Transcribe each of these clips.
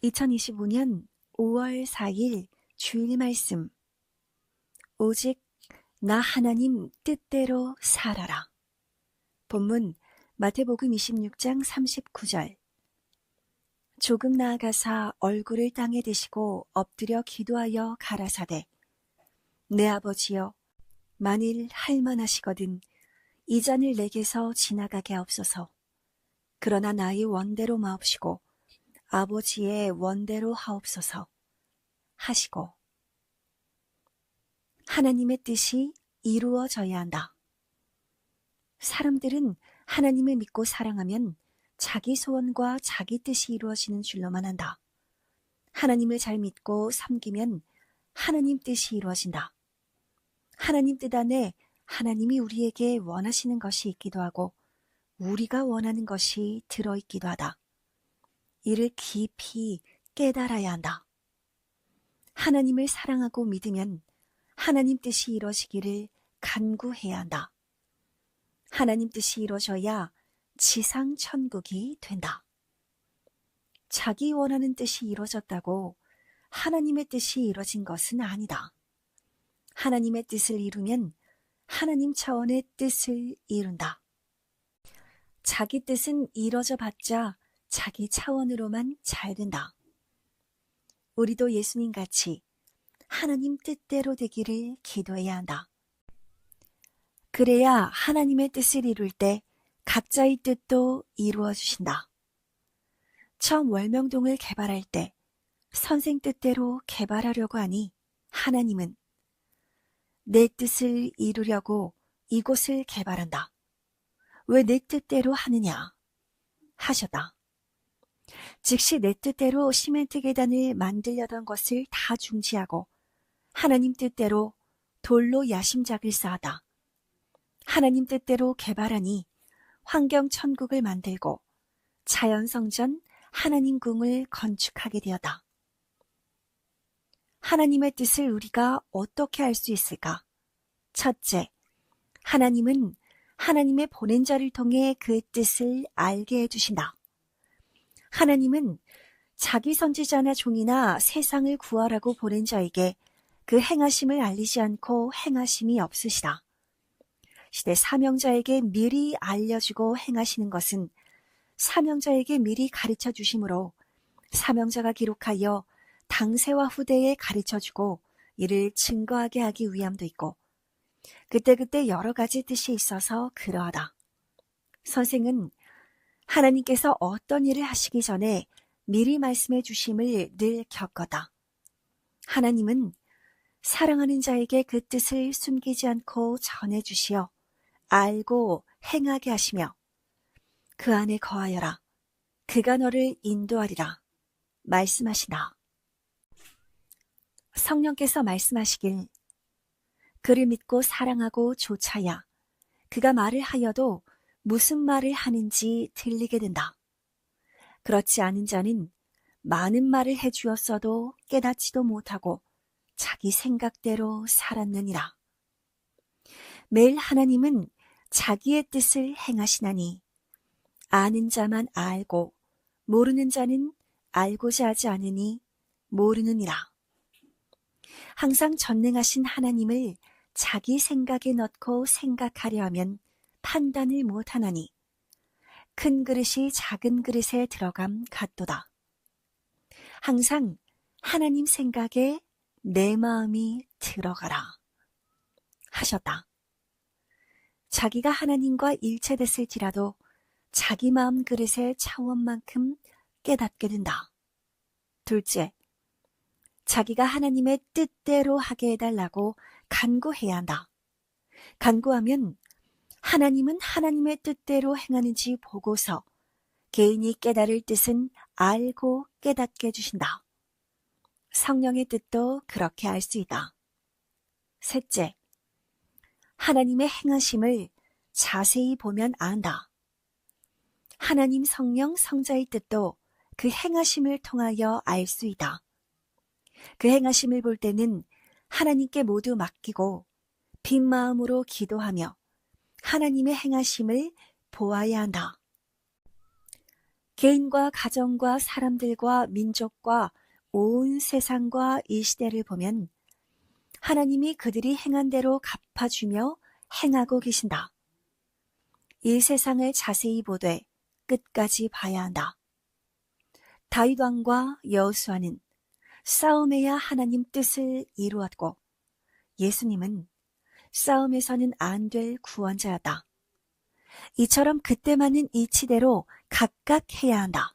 2025년 5월 4일 주일 말씀. 오직 나 하나님 뜻대로 살아라. 본문 마태복음 26장 39절. 조금 나아가사 얼굴을 땅에 대시고 엎드려 기도하여 가라사대, 내 아버지여, 만일 할만하시거든 이 잔을 내게서 지나가게 하옵소서. 그러나 나의 원대로 마옵시고 아버지의 원대로 하옵소서 하시고, 하나님의 뜻이 이루어져야 한다. 사람들은 하나님을 믿고 사랑하면 자기 소원과 자기 뜻이 이루어지는 줄로만 한다. 하나님을 잘 믿고 섬기면 하나님 뜻이 이루어진다. 하나님 뜻 안에 하나님이 우리에게 원하시는 것이 있기도 하고 우리가 원하는 것이 들어있기도 하다. 이를 깊이 깨달아야 한다. 하나님을 사랑하고 믿으면 하나님 뜻이 이루어지기를 간구해야 한다. 하나님 뜻이 이루어져야 지상 천국이 된다. 자기 원하는 뜻이 이루어졌다고 하나님의 뜻이 이루어진 것은 아니다. 하나님의 뜻을 이루면 하나님 차원의 뜻을 이룬다. 자기 뜻은 이루어져 봤자 자기 차원으로만 잘 된다. 우리도 예수님같이 하나님 뜻대로 되기를 기도해야 한다. 그래야 하나님의 뜻을 이룰 때 각자의 뜻도 이루어 주신다. 처음 월명동을 개발할 때 선생 뜻대로 개발하려고 하니 하나님은 내 뜻을 이루려고 이곳을 개발한다. 왜 내 뜻대로 하느냐 하셨다. 즉시 내 뜻대로 시멘트 계단을 만들려던 것을 다 중지하고 하나님 뜻대로 돌로 야심작을 쌓았다. 하나님 뜻대로 개발하니 환경 천국을 만들고 자연성전 하나님 궁을 건축하게 되었다. 하나님의 뜻을 우리가 어떻게 알 수 있을까? 첫째, 하나님은 하나님의 보낸 자를 통해 그 뜻을 알게 해주신다. 하나님은 자기 선지자나 종이나 세상을 구하라고 보낸 자에게 그 행하심을 알리지 않고 행하심이 없으시다. 시대 사명자에게 미리 알려주고 행하시는 것은 사명자에게 미리 가르쳐 주심으로 사명자가 기록하여 당세와 후대에 가르쳐주고 이를 증거하게 하기 위함도 있고 그때그때 여러 가지 뜻이 있어서 그러하다. 선생은 하나님께서 어떤 일을 하시기 전에 미리 말씀해 주심을 늘 겪었다. 하나님은 사랑하는 자에게 그 뜻을 숨기지 않고 전해 주시어 알고 행하게 하시며 그 안에 거하여라. 그가 너를 인도하리라. 말씀하시나. 성령께서 말씀하시길 그를 믿고 사랑하고 조차야 그가 말을 하여도 무슨 말을 하는지 들리게 된다. 그렇지 않은 자는 많은 말을 해주었어도 깨닫지도 못하고 자기 생각대로 살았느니라. 매일 하나님은 자기의 뜻을 행하시나니 아는 자만 알고 모르는 자는 알고자 하지 않으니 모르느니라. 항상 전능하신 하나님을 자기 생각에 넣고 생각하려 하면 판단을 못하나니 큰 그릇이 작은 그릇에 들어감 같도다. 항상 하나님 생각에 내 마음이 들어가라 하셨다. 자기가 하나님과 일체됐을지라도 자기 마음 그릇의 차원만큼 깨닫게 된다. 둘째, 자기가 하나님의 뜻대로 하게 해달라고 간구해야 한다. 간구하면 하나님은 하나님의 뜻대로 행하는지 보고서 개인이 깨달을 뜻은 알고 깨닫게 해주신다. 성령의 뜻도 그렇게 알 수 있다. 셋째, 하나님의 행하심을 자세히 보면 안다. 하나님 성령 성자의 뜻도 그 행하심을 통하여 알 수 있다. 그 행하심을 볼 때는 하나님께 모두 맡기고 빈 마음으로 기도하며 하나님의 행하심을 보아야 한다. 개인과 가정과 사람들과 민족과 온 세상과 이 시대를 보면 하나님이 그들이 행한 대로 갚아주며 행하고 계신다. 이 세상을 자세히 보되 끝까지 봐야 한다. 다윗 왕과 여호수아는 싸움에야 하나님 뜻을 이루었고 예수님은 싸움에서는 안 될 구원자였다. 이처럼 그때만은 이치대로 각각 해야 한다.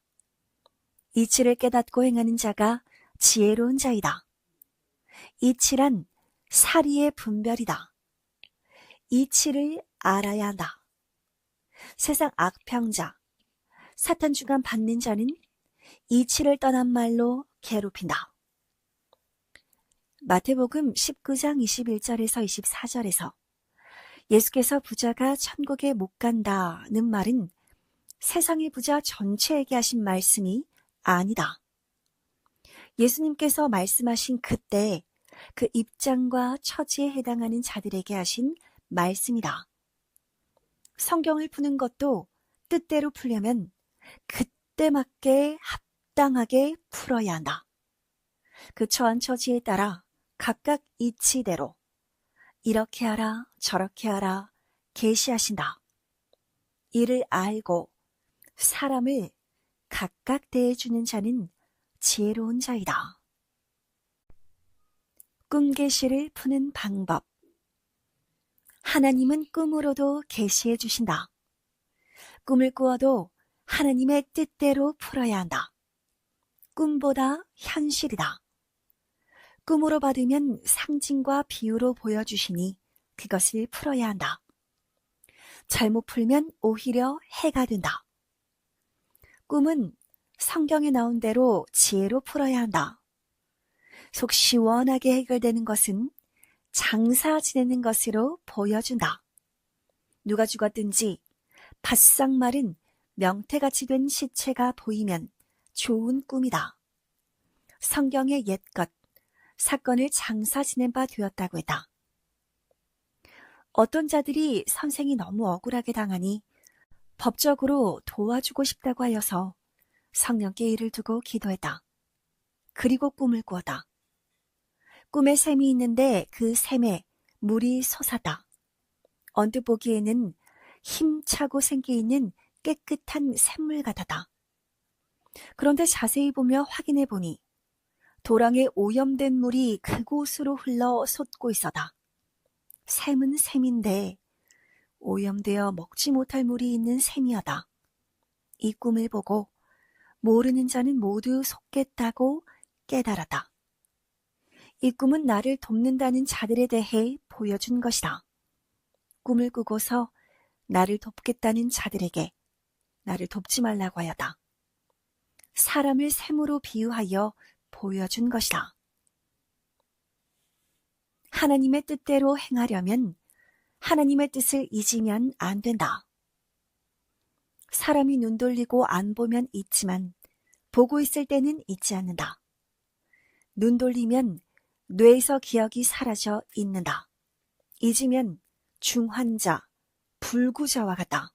이치를 깨닫고 행하는 자가 지혜로운 자이다. 이치란 사리의 분별이다. 이치를 알아야 한다. 세상 악평자, 사탄 주관 받는 자는 이치를 떠난 말로 괴롭힌다. 마태복음 19장 21절에서 24절에서 예수께서 부자가 천국에 못 간다는 말은 세상의 부자 전체에게 하신 말씀이 아니다. 예수님께서 말씀하신 그때 그 입장과 처지에 해당하는 자들에게 하신 말씀이다. 성경을 푸는 것도 뜻대로 풀려면 그때 맞게 합당하게 풀어야 한다. 그 처한 처지에 따라 각각 이치대로 이렇게 하라 저렇게 하라 계시하신다. 이를 알고 사람을 각각 대해주는 자는 지혜로운 자이다. 꿈 계시를 푸는 방법. 하나님은 꿈으로도 계시해 주신다. 꿈을 꾸어도 하나님의 뜻대로 풀어야 한다. 꿈보다 현실이다. 꿈으로 받으면 상징과 비유로 보여주시니 그것을 풀어야 한다. 잘못 풀면 오히려 해가 된다. 꿈은 성경에 나온 대로 지혜로 풀어야 한다. 속 시원하게 해결되는 것은 장사 지내는 것으로 보여준다. 누가 죽었든지 바싹 마른 명태같이 된 시체가 보이면 좋은 꿈이다. 성경의 옛것, 사건을 장사 지낸 바 되었다고 했다. 어떤 자들이 선생이 너무 억울하게 당하니 법적으로 도와주고 싶다고 하여서 성령께 일을 두고 기도했다. 그리고 꿈을 꾸었다. 꿈에 샘이 있는데 그 샘에 물이 솟았다. 언뜻 보기에는 힘차고 생기 있는 깨끗한 샘물 같았다. 그런데 자세히 보며 확인해 보니 도랑에 오염된 물이 그곳으로 흘러 솟고 있었다. 샘은 샘인데 오염되어 먹지 못할 물이 있는 샘이었다. 이 꿈을 보고 모르는 자는 모두 속겠다고 깨달았다. 이 꿈은 나를 돕는다는 자들에 대해 보여준 것이다. 꿈을 꾸고서 나를 돕겠다는 자들에게 나를 돕지 말라고 하였다. 사람을 샘으로 비유하여 보여준 것이다. 하나님의 뜻대로 행하려면 하나님의 뜻을 잊으면 안 된다. 사람이 눈 돌리고 안 보면 잊지만 보고 있을 때는 잊지 않는다. 눈 돌리면 뇌에서 기억이 사라져 잊는다. 잊으면 중환자, 불구자와 같다.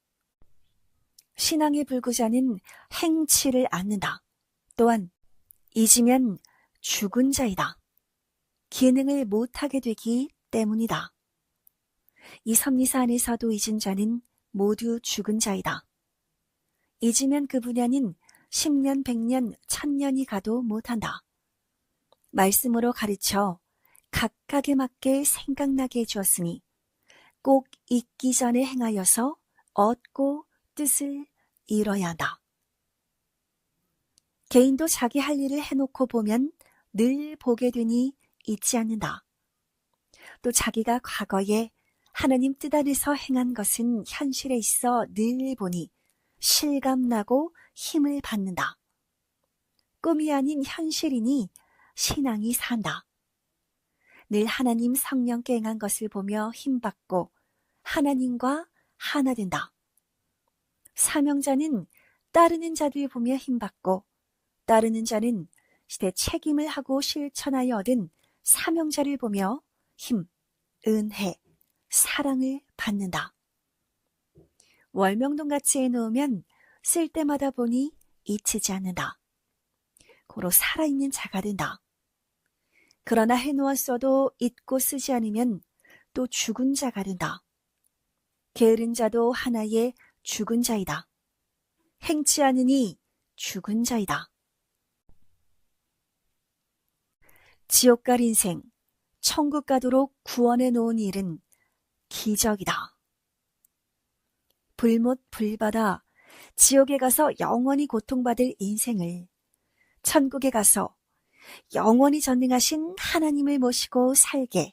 신앙의 불구자는 행치를 않는다. 또한 잊으면 죽은 자이다. 기능을 못하게 되기 때문이다. 이 섭리사 안에서도 잊은 자는 모두 죽은 자이다. 잊으면 그 분야는 10년, 100년, 1000년이 가도 못한다. 말씀으로 가르쳐 각각에 맞게 생각나게 해주었으니 꼭 잊기 전에 행하여서 얻고 뜻을 이뤄야 한다. 개인도 자기 할 일을 해놓고 보면 늘 보게 되니 잊지 않는다. 또 자기가 과거에 하나님 뜻 안에서 행한 것은 현실에 있어 늘 보니 실감나고 힘을 받는다. 꿈이 아닌 현실이니 신앙이 산다. 늘 하나님 성령께 행한 것을 보며 힘받고 하나님과 하나 된다. 사명자는 따르는 자들 보며 힘받고 따르는 자는 시대 책임을 하고 실천하여 얻은 사명자를 보며 힘, 은혜, 사랑을 받는다. 월명동같이 해놓으면 쓸 때마다 보니 잊히지 않는다. 고로 살아있는 자가 된다. 그러나 해놓았어도 잊고 쓰지 않으면 또 죽은 자가 된다. 게으른 자도 하나의 죽은 자이다. 행치 않으니 죽은 자이다. 지옥 갈 인생, 천국 가도록 구원해 놓은 일은 기적이다. 불못 불바다 지옥에 가서 영원히 고통받을 인생을 천국에 가서 영원히 전능하신 하나님을 모시고 살게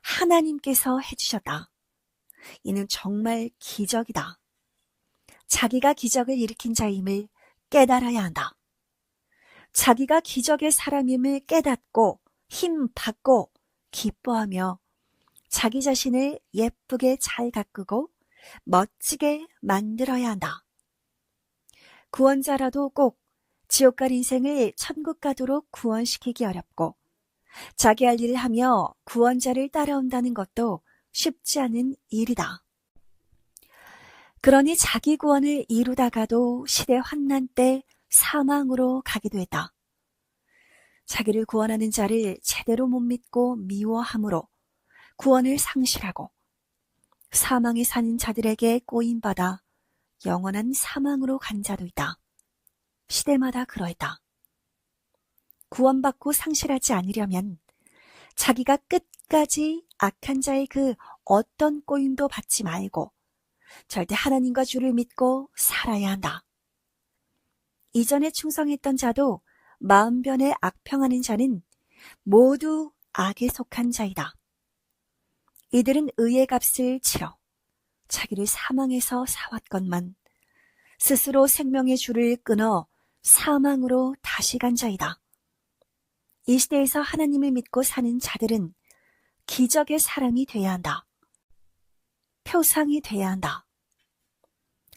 하나님께서 해주셨다. 이는 정말 기적이다. 자기가 기적을 일으킨 자임을 깨달아야 한다. 자기가 기적의 사람임을 깨닫고 힘 받고 기뻐하며 자기 자신을 예쁘게 잘 가꾸고 멋지게 만들어야 한다. 구원자라도 꼭 지옥 갈 인생을 천국 가도록 구원시키기 어렵고 자기 할 일을 하며 구원자를 따라온다는 것도 쉽지 않은 일이다. 그러니 자기 구원을 이루다가도 시대 환난 때 사망으로 가기도 했다. 자기를 구원하는 자를 제대로 못 믿고 미워함으로 구원을 상실하고 사망에 사는 자들에게 꼬임받아 영원한 사망으로 간 자도 있다. 시대마다 그러했다. 구원받고 상실하지 않으려면 자기가 끝까지 악한 자의 그 어떤 꼬임도 받지 말고 절대 하나님과 주를 믿고 살아야 한다. 이전에 충성했던 자도 마음변에 악평하는 자는 모두 악에 속한 자이다. 이들은 의의 값을 치러 자기를 사망에서 사왔건만 스스로 생명의 줄을 끊어 사망으로 다시 간 자이다. 이 시대에서 하나님을 믿고 사는 자들은 기적의 사람이 돼야 한다. 표상이 돼야 한다.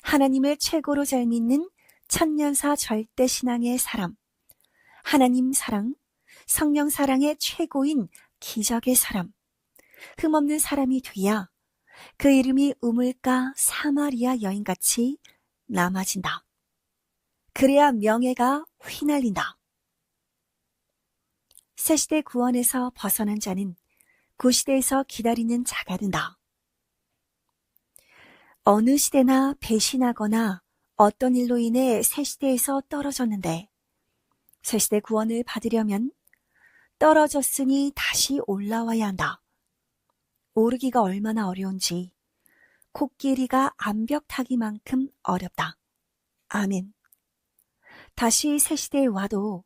하나님을 최고로 잘 믿는 천년사 절대 신앙의 사람, 하나님 사랑, 성령 사랑의 최고인 기적의 사람, 흠없는 사람이 돼야 그 이름이 우물가 사마리아 여인같이 남아진다. 그래야 명예가 휘날린다. 새시대 구원에서 벗어난 자는 구시대에서 기다리는 자가 된다. 어느 시대나 배신하거나 어떤 일로 인해 새시대에서 떨어졌는데 새시대 구원을 받으려면 떨어졌으니 다시 올라와야 한다. 오르기가 얼마나 어려운지 코끼리가 암벽 타기만큼 어렵다. 아멘. 다시 새시대에 와도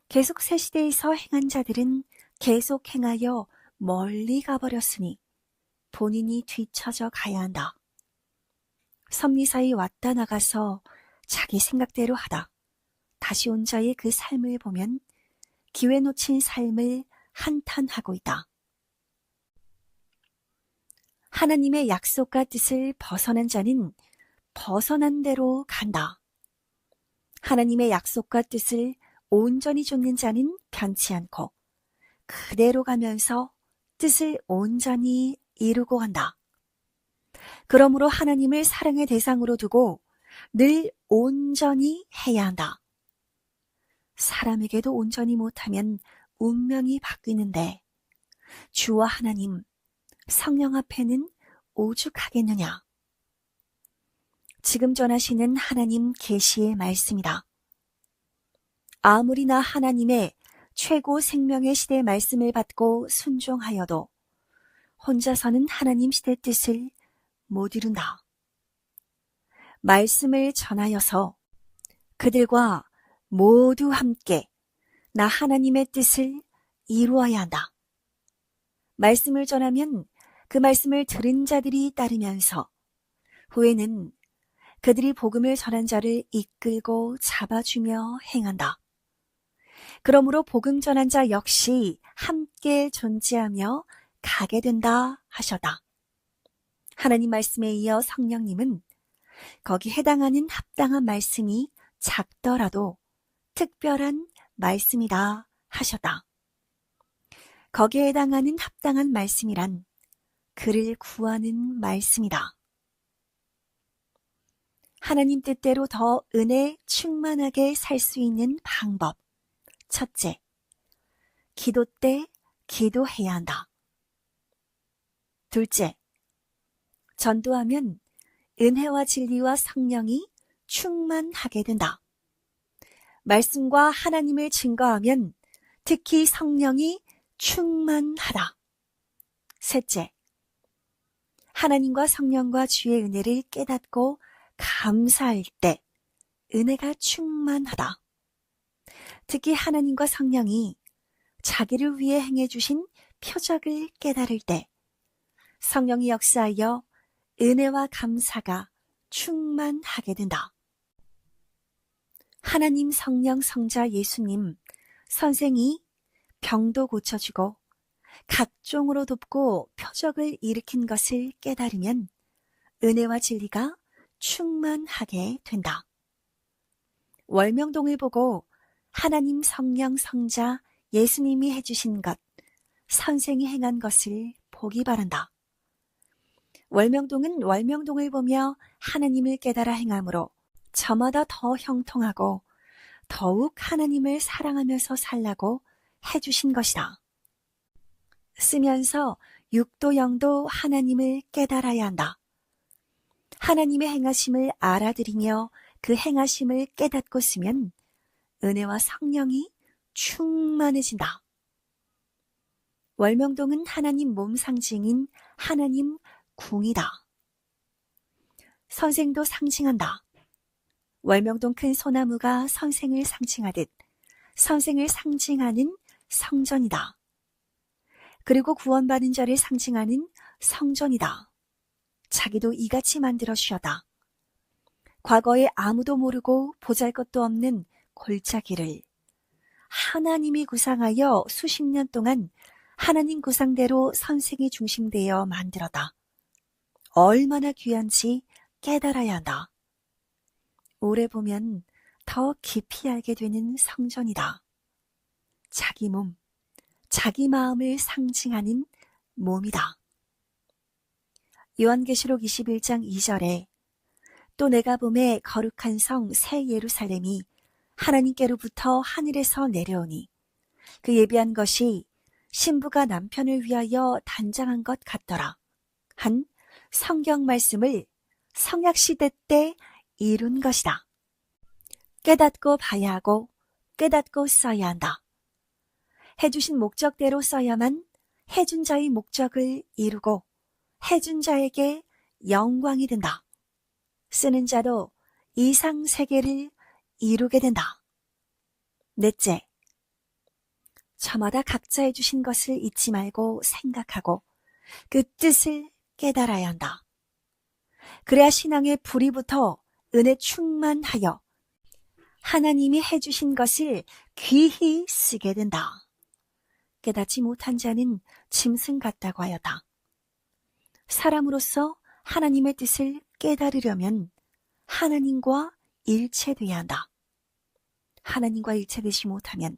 계속 새시대에서 행한 자들은 계속 행하여 멀리 가버렸으니 본인이 뒤처져 가야 한다. 섭리사이 왔다 나가서 자기 생각대로 하다 다시 온 자의 그 삶을 보면 기회 놓친 삶을 한탄하고 있다. 하나님의 약속과 뜻을 벗어난 자는 벗어난 대로 간다. 하나님의 약속과 뜻을 온전히 좇는 자는 변치 않고 그대로 가면서 뜻을 온전히 이루고 간다. 그러므로 하나님을 사랑의 대상으로 두고 늘 온전히 해야 한다. 사람에게도 온전히 못하면 운명이 바뀌는데 주와 하나님, 성령 앞에는 오죽하겠느냐. 지금 전하시는 하나님 계시의 말씀이다. 아무리 나 하나님의 최고 생명의 시대 말씀을 받고 순종하여도 혼자서는 하나님 시대 뜻을 못 이룬다. 말씀을 전하여서 그들과 모두 함께 나 하나님의 뜻을 이루어야 한다. 말씀을 전하면 그 말씀을 들은 자들이 따르면서 후에는 그들이 복음을 전한 자를 이끌고 잡아주며 행한다. 그러므로 복음 전한 자 역시 함께 존재하며 가게 된다 하셨다. 하나님 말씀에 이어 성령님은 거기 해당하는 합당한 말씀이 작더라도 특별한 말씀이다 하셨다. 거기에 해당하는 합당한 말씀이란 그를 구하는 말씀이다. 하나님 뜻대로 더 은혜 충만하게 살 수 있는 방법. 첫째, 기도 때 기도해야 한다. 둘째, 전도하면 은혜와 진리와 성령이 충만하게 된다. 말씀과 하나님을 증거하면 특히 성령이 충만하다. 셋째, 하나님과 성령과 주의 은혜를 깨닫고 감사할 때 은혜가 충만하다. 특히 하나님과 성령이 자기를 위해 행해주신 표적을 깨달을 때 성령이 역사하여 은혜와 감사가 충만하게 된다. 하나님 성령 성자 예수님 선생이 병도 고쳐주고 각종으로 돕고 표적을 일으킨 것을 깨달으면 은혜와 진리가 충만하게 된다. 월명동을 보고 하나님 성령 성자 예수님이 해주신 것, 선생이 행한 것을 보기 바란다. 월명동은 월명동을 보며 하나님을 깨달아 행함으로 저마다 더 형통하고 더욱 하나님을 사랑하면서 살라고 해주신 것이다. 쓰면서 육도 영도 하나님을 깨달아야 한다. 하나님의 행하심을 알아들이며 그 행하심을 깨닫고 쓰면 은혜와 성령이 충만해진다. 월명동은 하나님 몸 상징인 하나님 궁이다. 선생도 상징한다. 월명동 큰 소나무가 선생을 상징하듯 선생을 상징하는 성전이다. 그리고 구원받은 자를 상징하는 성전이다. 자기도 이같이 만들어 주셨다. 과거에 아무도 모르고 보잘것도 없는 골짜기를 하나님이 구상하여 수십 년 동안 하나님 구상대로 선생이 중심되어 만들었다. 얼마나 귀한지 깨달아야 한다. 오래 보면 더 깊이 알게 되는 성전이다. 자기 몸, 자기 마음을 상징하는 몸이다. 요한계시록 21장 2절에 또 내가 봄에 거룩한 성 새 예루살렘이 하나님께로부터 하늘에서 내려오니 그 예비한 것이 신부가 남편을 위하여 단장한 것 같더라 한 성경 말씀을 성약시대 때 이룬 것이다. 깨닫고 봐야 하고 깨닫고 써야 한다. 해주신 목적대로 써야만 해준 자의 목적을 이루고 해준 자에게 영광이 된다. 쓰는 자도 이상 세계를 이루게 된다. 넷째, 저마다 각자 해주신 것을 잊지 말고 생각하고 그 뜻을 깨달아야 한다. 그래야 신앙의 불이 붙어 은혜 충만하여 하나님이 해주신 것을 귀히 쓰게 된다. 깨닫지 못한 자는 짐승 같다고 하였다. 사람으로서 하나님의 뜻을 깨달으려면 하나님과 일체돼야 한다. 하나님과 일체되지 못하면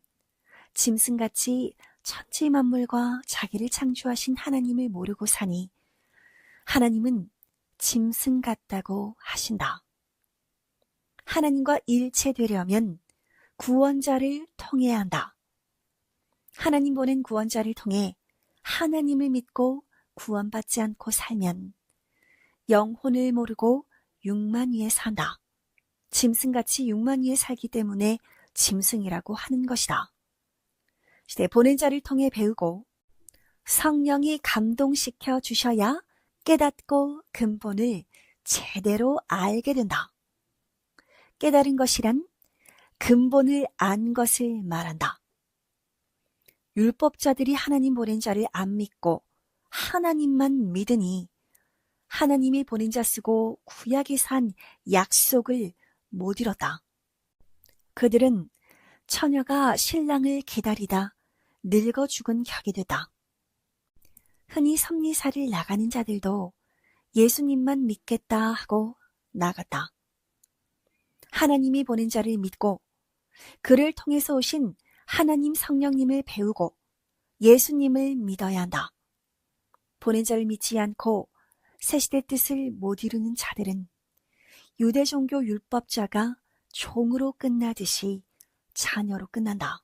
짐승같이 천지 만물과 자기를 창조하신 하나님을 모르고 사니 하나님은 짐승 같다고 하신다. 하나님과 일체되려면 구원자를 통해야 한다. 하나님 보낸 구원자를 통해 하나님을 믿고 구원받지 않고 살면 영혼을 모르고 육만 위에 산다. 짐승같이 육만 위에 살기 때문에 짐승이라고 하는 것이다. 시대 보낸 자를 통해 배우고 성령이 감동시켜 주셔야 깨닫고 근본을 제대로 알게 된다. 깨달은 것이란 근본을 안 것을 말한다. 율법자들이 하나님 보낸 자를 안 믿고 하나님만 믿으니 하나님이 보낸 자 쓰고 구약에서 한 약속을 못 이뤘다. 그들은 처녀가 신랑을 기다리다 늙어 죽은 격이 되다. 흔히 섭리사를 나가는 자들도 예수님만 믿겠다 하고 나갔다. 하나님이 보낸 자를 믿고 그를 통해서 오신 하나님 성령님을 배우고 예수님을 믿어야 한다. 보낸 자를 믿지 않고 새시대 뜻을 못 이루는 자들은 유대 종교 율법자가 종으로 끝나듯이 자녀로 끝난다.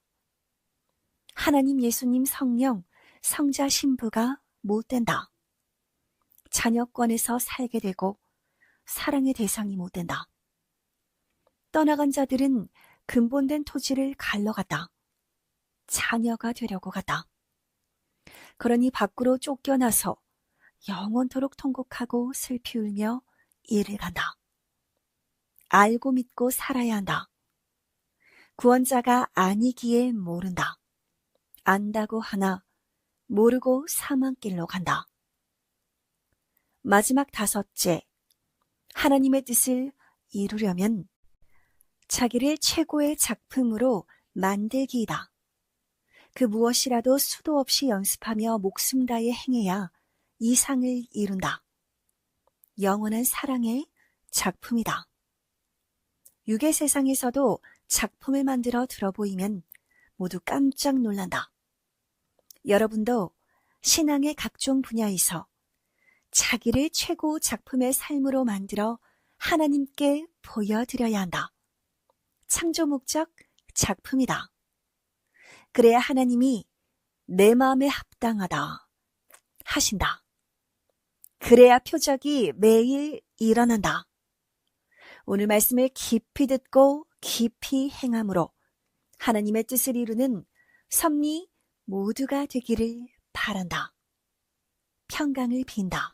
하나님, 예수님, 성령, 성자, 신부가 못 된다. 자녀권에서 살게 되고 사랑의 대상이 못 된다. 떠나간 자들은 근본된 토지를 갈러갔다. 자녀가 되려고 갔다. 그러니 밖으로 쫓겨나서 영원토록 통곡하고 슬피 울며 이를 간다. 알고 믿고 살아야 한다. 구원자가 아니기에 모른다. 안다고 하나 모르고 사망길로 간다. 마지막 다섯째, 하나님의 뜻을 이루려면 자기를 최고의 작품으로 만들기이다. 그 무엇이라도 수도 없이 연습하며 목숨 다해 행해야 이상을 이룬다. 영원한 사랑의 작품이다. 육의 세상에서도 작품을 만들어 들어보이면 모두 깜짝 놀란다. 여러분도 신앙의 각종 분야에서 자기를 최고 작품의 삶으로 만들어 하나님께 보여드려야 한다. 창조 목적 작품이다. 그래야 하나님이 내 마음에 합당하다 하신다. 그래야 표적이 매일 일어난다. 오늘 말씀을 깊이 듣고 깊이 행함으로 하나님의 뜻을 이루는 섭리 모두가 되기를 바란다. 평강을 빈다.